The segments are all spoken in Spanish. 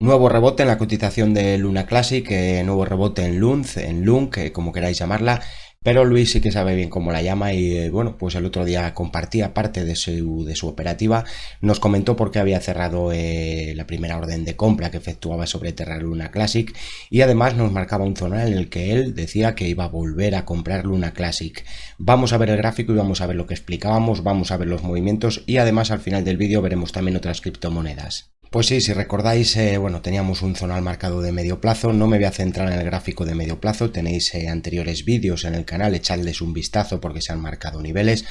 Nuevo rebote en la cotización de Luna Classic, nuevo rebote en LUNZ, en LUNC, como queráis llamarla, pero Luis sí que sabe bien cómo la llama y bueno, pues el otro día compartía parte de su operativa, nos comentó por qué había cerrado la primera orden de compra que efectuaba sobre Terra Luna Classic y además nos marcaba un zonal en el que él decía que iba a volver a comprar Luna Classic. Vamos a ver el gráfico y vamos a ver lo que explicábamos, vamos a ver los movimientos y además al final del vídeo veremos también otras criptomonedas. Pues sí, si recordáis, bueno, teníamos un zonal marcado de medio plazo, no me voy a centrar en el gráfico de medio plazo, tenéis anteriores vídeos en el canal, echadles un vistazo porque se han marcado niveles.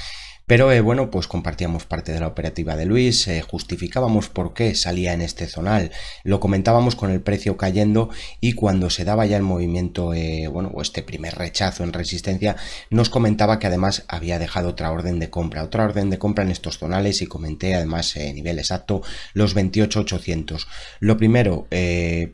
Pero bueno, pues compartíamos parte de la operativa de Luis, justificábamos por qué salía en este zonal, lo comentábamos con el precio cayendo y cuando se daba ya el movimiento, bueno, o este primer rechazo en resistencia, nos comentaba que además había dejado otra orden de compra en estos zonales y comenté además nivel exacto, los 28.800. Lo primero,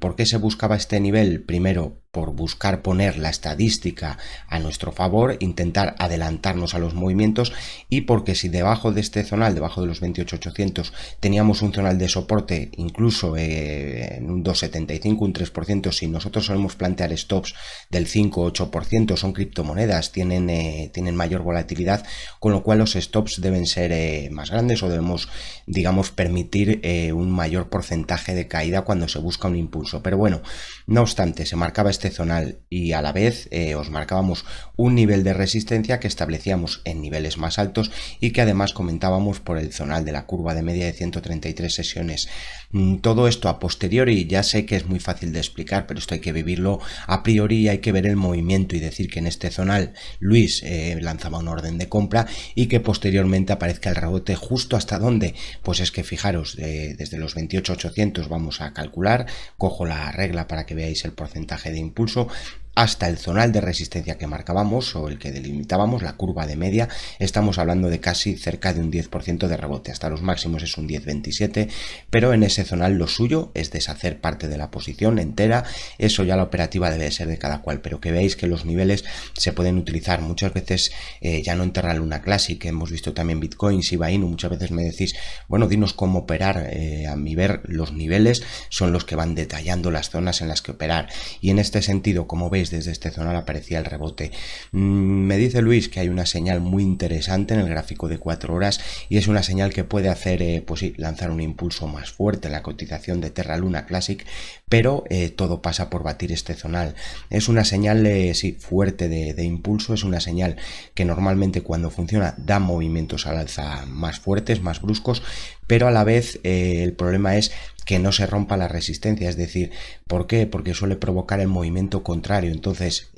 ¿por qué se buscaba este nivel? Primero, por buscar poner la estadística a nuestro favor, intentar adelantarnos a los movimientos y porque si debajo de este zonal, debajo de los 28.800 teníamos un zonal de soporte incluso en un 2,75, un 3%, si nosotros solemos plantear stops del 5-8%, son criptomonedas, tienen mayor volatilidad, con lo cual los stops deben ser más grandes o debemos, digamos, permitir un mayor porcentaje de caída cuando se busca un impulso. Pero bueno, no obstante, se marcaba este zonal y a la vez os marcábamos un nivel de resistencia que establecíamos en niveles más altos y que además comentábamos por el zonal de la curva de media de 133 sesiones. Todo esto a posteriori ya sé que es muy fácil de explicar, pero esto hay que vivirlo a priori y hay que ver el movimiento y decir que en este zonal Luis lanzaba una orden de compra y que posteriormente aparezca el rebote justo hasta dónde. Pues es que fijaros, desde los 28.800 vamos a calcular, cojo la regla para que veáis el porcentaje de impulso, hasta el zonal de resistencia que marcábamos o el que delimitábamos, la curva de media, estamos hablando de casi cerca de un 10% de rebote, hasta los máximos es un 10,27, pero en ese zonal lo suyo es deshacer parte de la posición entera, eso ya la operativa debe ser de cada cual, pero que veáis que los niveles se pueden utilizar muchas veces, ya no en Terra Luna Classic, hemos visto también Bitcoin, Shiba Inu, muchas veces me decís, bueno, dinos cómo operar, a mi ver los niveles son los que van detallando las zonas en las que operar, y en este sentido, como veis, desde este zonal aparecía el rebote. Me dice Luis que hay una señal muy interesante en el gráfico de 4 horas y es una señal que puede hacer, pues sí, lanzar un impulso más fuerte en la cotización de Terra Luna Classic, pero todo pasa por batir este zonal. Es una señal, sí, fuerte de impulso, es una señal que normalmente cuando funciona da movimientos al alza más fuertes, más bruscos, pero a la vez el problema es que no se rompa la resistencia, es decir, ¿por qué? Porque suele provocar el movimiento contrario, entonces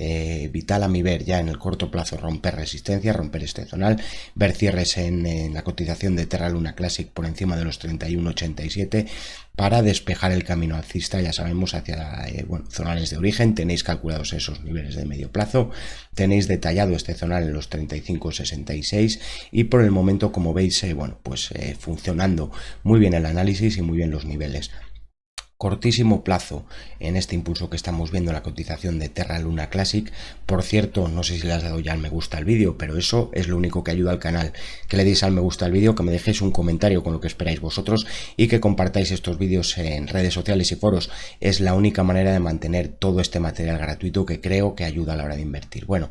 vital a mi ver ya en el corto plazo romper resistencia, romper este zonal, ver cierres en la cotización de Terra Luna Classic por encima de los 31,87 para despejar el camino alcista, ya sabemos, hacia bueno, zonales de origen, tenéis calculados esos niveles de medio plazo, tenéis detallado este zonal en los 35,66 y por el momento, como veis, bueno, pues funcionando muy bien el análisis y muy bien los niveles. Cortísimo plazo en este impulso que estamos viendo en la cotización de Terra Luna Classic. Por cierto, no sé si le has dado ya al me gusta al vídeo, pero eso es lo único que ayuda al canal, que le deis al me gusta al vídeo, que me dejéis un comentario con lo que esperáis vosotros y que compartáis estos vídeos en redes sociales y foros. Es la única manera de mantener todo este material gratuito que creo que ayuda a la hora de invertir. Bueno,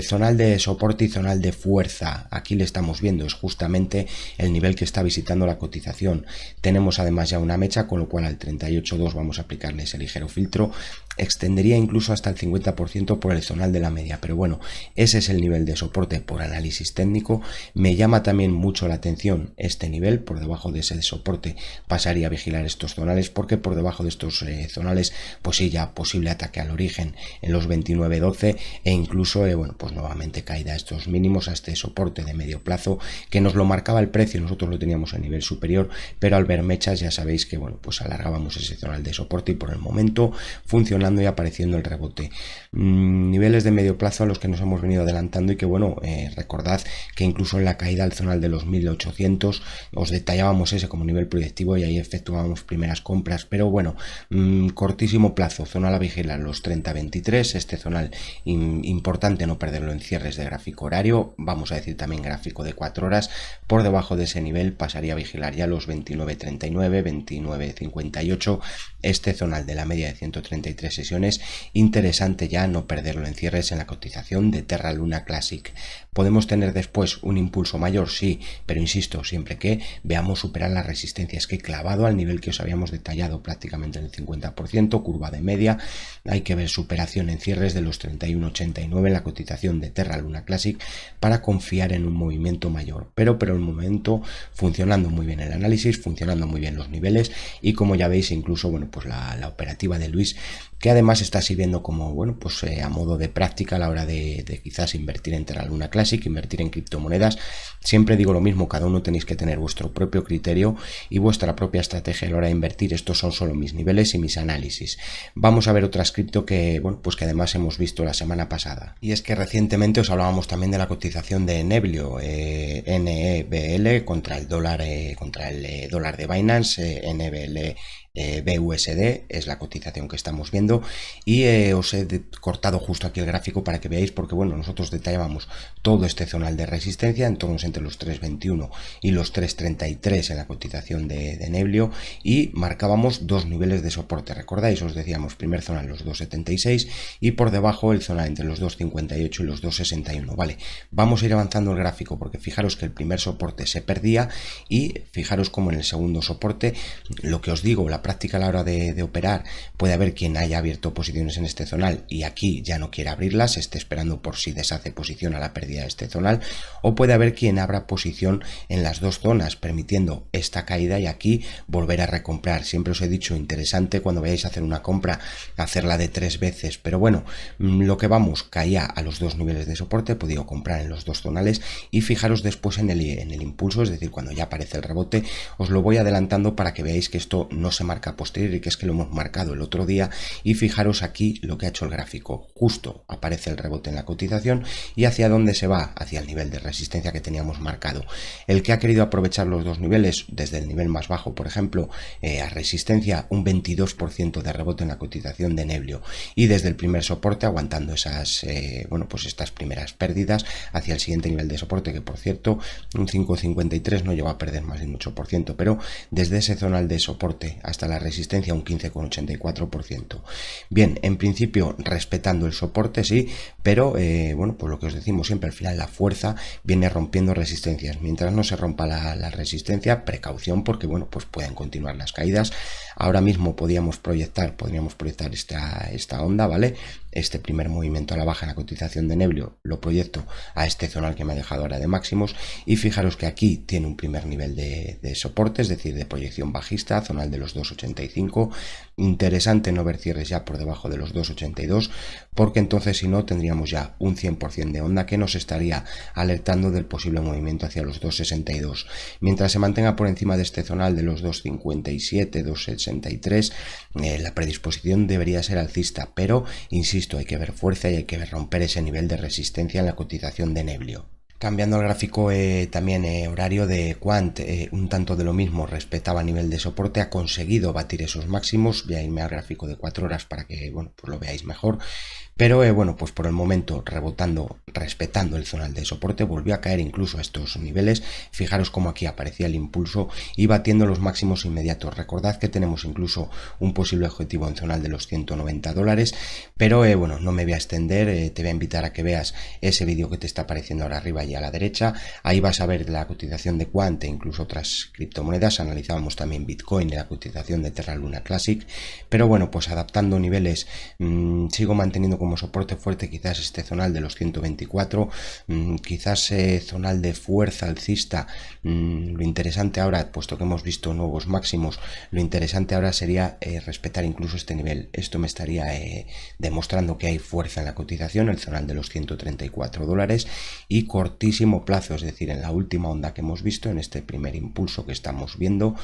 zonal de soporte y zonal de fuerza, aquí le estamos viendo, es justamente el nivel que está visitando la cotización. Tenemos además ya una mecha, con lo cual al 38.2 vamos a aplicarle ese ligero filtro, extendería incluso hasta el 50% por el zonal de la media, pero bueno, ese es el nivel de soporte por análisis técnico. Me llama también mucho la atención este nivel, por debajo de ese soporte pasaría a vigilar estos zonales, porque por debajo de estos zonales pues sí, ya posible ataque al origen en los 29.12 e incluso bueno, pues nuevamente caída a estos mínimos, a este soporte de medio plazo que nos lo marcaba el precio, nosotros lo teníamos a nivel superior, pero al ver mechas ya sabéis que bueno, pues alargábamos ese zonal de soporte y por el momento funcionando y apareciendo el rebote. Niveles de medio plazo a los que nos hemos venido adelantando y que bueno, recordad que incluso en la caída al zonal de los 1800 os detallábamos ese como nivel proyectivo y ahí efectuábamos primeras compras, pero bueno, cortísimo plazo, zonal a vigilar los 30-23, este zonal importante no perderlo en cierres de gráfico horario, vamos a decir también gráfico de 4 horas, por debajo de ese nivel pasaría a vigilar ya los 29.39, 29.58 hecho este zonal de la media de 133 sesiones, interesante ya no perderlo en cierres en la cotización de Terra Luna Classic. ¿Podemos tener después un impulso mayor? Sí, pero insisto, siempre que veamos superar las resistencias que he clavado al nivel que os habíamos detallado prácticamente en el 50%, curva de media. Hay que ver superación en cierres de los 31,89 en la cotización de Terra Luna Classic para confiar en un movimiento mayor. Pero el momento funcionando muy bien el análisis, funcionando muy bien los niveles y como ya veis incluso pues la operativa de Luis, que además está sirviendo como a modo de práctica a la hora de quizás invertir en Terra Luna Classic, invertir en criptomonedas. Siempre digo lo mismo, cada uno tenéis que tener vuestro propio criterio y vuestra propia estrategia a la hora de invertir. Estos son solo mis niveles y mis análisis. Vamos a ver otras cripto que que además hemos visto la semana pasada, y es que recientemente os hablábamos también de la cotización de Neblio, NEBL contra el dólar de Binance, NBL BUSD es la cotización que estamos viendo, y os he cortado justo aquí el gráfico para que veáis, porque nosotros detallábamos todo este zonal de resistencia en torno entre los 3.21 y los 3.33 en la cotización de Neblio, y marcábamos dos niveles de soporte. Recordáis, os decíamos primer zonal los 2.76 y por debajo el zonal entre los 2.58 y los 2.61. Vale, vamos a ir avanzando el gráfico porque fijaros que el primer soporte se perdía y fijaros como en el segundo soporte, lo que os digo, la práctica a la hora de operar, puede haber quien haya abierto posiciones en este zonal y aquí ya no quiere abrirlas, esté esperando por si deshace posición a la pérdida de este zonal, o puede haber quien abra posición en las dos zonas permitiendo esta caída y aquí volver a recomprar. Siempre os he dicho, interesante cuando vayáis a hacer una compra hacerla de 3 veces, pero lo que vamos, caía a los dos niveles de soporte, he podido comprar en los dos zonales y fijaros después en el impulso, es decir, cuando ya aparece el rebote. Os lo voy adelantando para que veáis que esto no se marca a posteriori, que es que lo hemos marcado el otro día, y fijaros aquí lo que ha hecho el gráfico, justo aparece el rebote en la cotización y hacia dónde se va, hacia el nivel de resistencia que teníamos marcado. El que ha querido aprovechar los dos niveles, desde el nivel más bajo por ejemplo a resistencia, un 22% de rebote en la cotización de Neblio, y desde el primer soporte aguantando esas estas primeras pérdidas hacia el siguiente nivel de soporte, que por cierto un 5,53 no llegó a perder más de un 8%, pero desde ese zonal de soporte hasta la resistencia un 15,84%. Bien, en principio respetando el soporte, sí, pero lo que os decimos siempre, al final la fuerza viene rompiendo resistencias. Mientras no se rompa la resistencia, precaución, porque pueden continuar las caídas. Ahora mismo podríamos proyectar esta onda, ¿vale? Este primer movimiento a la baja en la cotización de Neblio lo proyecto a este zonal que me ha dejado ahora de máximos, y fijaros que aquí tiene un primer nivel de soporte, es decir, de proyección bajista, zonal de los 2,85. Interesante no ver cierres ya por debajo de los 2,82, porque entonces si no tendríamos ya un 100% de onda que nos estaría alertando del posible movimiento hacia los 2,62. Mientras se mantenga por encima de este zonal de los 2,57, 2,63, la predisposición debería ser alcista, pero insisto, hay que ver fuerza y hay que ver romper ese nivel de resistencia en la cotización de Neblio. Cambiando el gráfico también horario de Quant, un tanto de lo mismo, respetaba nivel de soporte, ha conseguido batir esos máximos. Voy a irme al gráfico de 4 horas para que lo veáis mejor. Pero por el momento rebotando, respetando el zonal de soporte, volvió a caer incluso a estos niveles. Fijaros cómo aquí aparecía el impulso y batiendo los máximos inmediatos. Recordad que tenemos incluso un posible objetivo en zonal de los $190, pero no me voy a extender, te voy a invitar a que veas ese vídeo que te está apareciendo ahora arriba y a la derecha. Ahí vas a ver la cotización de Quant e incluso otras criptomonedas. Analizábamos también Bitcoin y la cotización de Terra Luna Classic, pero adaptando niveles, sigo manteniendo como soporte fuerte quizás este zonal de los 124, quizás zonal de fuerza alcista. Lo interesante ahora, puesto que hemos visto nuevos máximos, lo interesante ahora sería respetar incluso este nivel. Esto me estaría demostrando que hay fuerza en la cotización, el zonal de los $134 y cortísimo plazo, es decir, en la última onda que hemos visto, en este primer impulso que estamos viendo,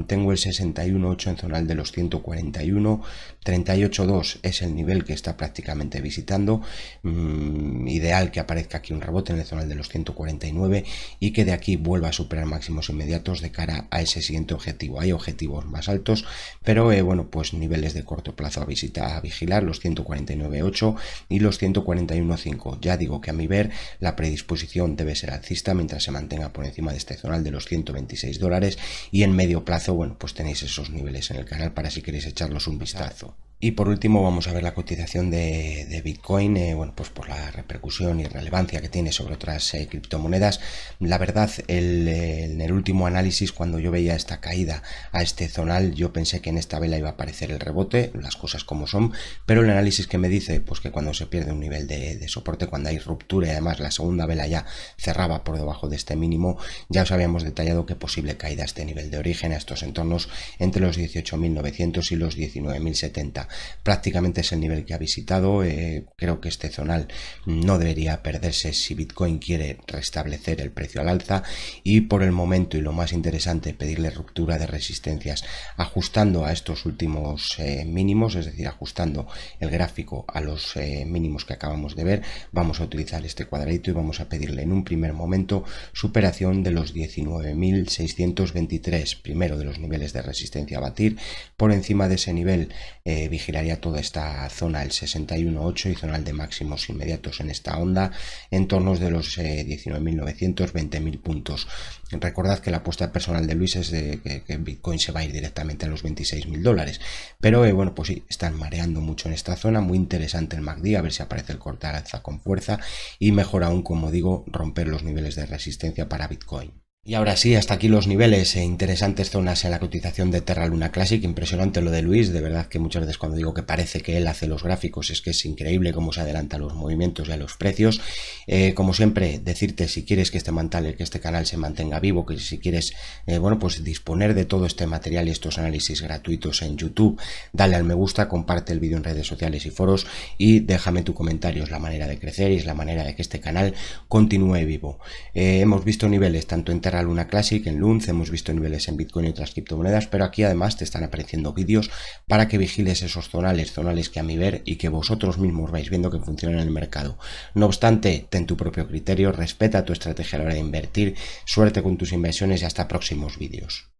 tengo el 61.8 en zonal de los 141, 38.2 es el nivel que está prácticamente visitando, y ideal que aparezca aquí un rebote en el zonal de los 149 y que de aquí vuelva a superar máximos inmediatos de cara a ese siguiente objetivo. Hay objetivos más altos, pero bueno, pues niveles de corto plazo a vigilar, los 149.8 y los 141.5. Ya digo que a mi ver la predisposición debe ser alcista mientras se mantenga por encima de este zonal de los $126, y en medio plazo, bueno, pues tenéis esos niveles en el canal para si queréis echarlos un vistazo. Y por último vamos a ver la cotización de Bitcoin, bueno, pues por la repercusión y relevancia que tiene sobre otras criptomonedas. La verdad, en el último análisis, cuando yo veía esta caída a este zonal, yo pensé que en esta vela iba a aparecer el rebote, las cosas como son, pero el análisis que me dice pues que cuando se pierde un nivel de soporte, cuando hay ruptura y además la segunda vela ya cerraba por debajo de este mínimo, ya os habíamos detallado que posible caída a este nivel de origen, a estos entornos entre los 18.900 y los 19.070. Prácticamente es el nivel que ha visitado. Creo que este zonal no debería perderse si Bitcoin quiere restablecer el precio al alza, y por el momento, y lo más interesante, pedirle ruptura de resistencias ajustando a estos últimos mínimos, es decir, ajustando el gráfico a los mínimos que acabamos de ver. Vamos a utilizar este cuadradito y vamos a pedirle en un primer momento superación de los 19.623, primero de los niveles de resistencia a batir. Por encima de ese nivel vigilaría toda esta zona, el 61.8, y zonal de máximos inmediatos en esta onda, en torno de los 19.900, 20.000 puntos. Recordad que la apuesta personal de Luis es de que Bitcoin se va a ir directamente a los $26.000, pero bueno, pues sí, están mareando mucho en esta zona. Muy interesante el MACD, a ver si aparece el corte al alza con fuerza, y mejor aún, como digo, romper los niveles de resistencia para Bitcoin. Y ahora sí, hasta aquí los niveles e interesantes zonas en la cotización de Terra Luna Classic. Impresionante lo de Luis, de verdad que muchas veces cuando digo que parece que él hace los gráficos es que es increíble cómo se adelanta a los movimientos y a los precios. Como siempre, decirte, si quieres que este canal se mantenga vivo, que si quieres bueno, pues disponer de todo este material y estos análisis gratuitos en YouTube, dale al me gusta, comparte el vídeo en redes sociales y foros, y déjame tu comentario. Es la manera de crecer y es la manera de que este canal continúe vivo. Hemos visto niveles tanto en Terra Luna Classic, en Lunz, hemos visto niveles en Bitcoin y otras criptomonedas, pero aquí además te están apareciendo vídeos para que vigiles esos zonales que a mi ver y que vosotros mismos vais viendo que funcionan en el mercado. No obstante, ten tu propio criterio, respeta tu estrategia a la hora de invertir, suerte con tus inversiones y hasta próximos vídeos.